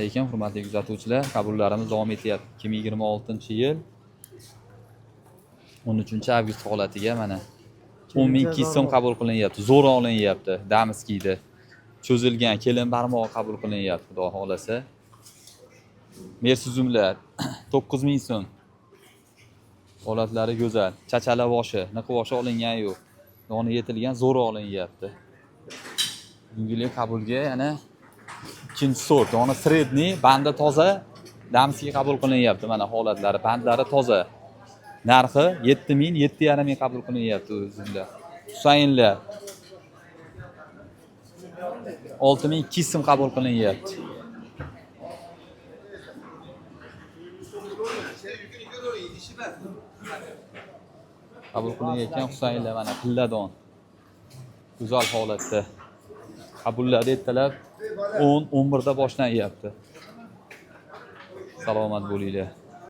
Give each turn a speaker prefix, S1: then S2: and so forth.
S1: Lekin hurmatli kuzatuvchilar, qabullarimiz davom etyapti. 2026-yil 13-avgust holatiga mana 10 ming so'm qabul qilinyapti. Zo'r olinyapti Damiskiyda. Cho'zilgan kelin barmog'i qabul qilinyapti, xudo xolasa. Mersuzumlar 9 ming so'm. Holatlari go'zal. Chachala boshi, niqi boshi olingan yo'q. Doni yetilgan zo'r olinyapti. Bugungi qabulga yana ikkinchi sort, doni sredniy, bandi toza, Damskiy qabul qilinyapti. Mana holatlari, bandlari toza. Narxi 7000, 7,5 ming qabul qilinyapti o'zimda. Husaynlar 6200 so'm qabul qilinyapti. Qabul qilinayotgan Husaynlar mana pilladon. Go'zal holatda. Qabullar ertalab 10-11 da boshlanyapti. Salomat bo'linglar.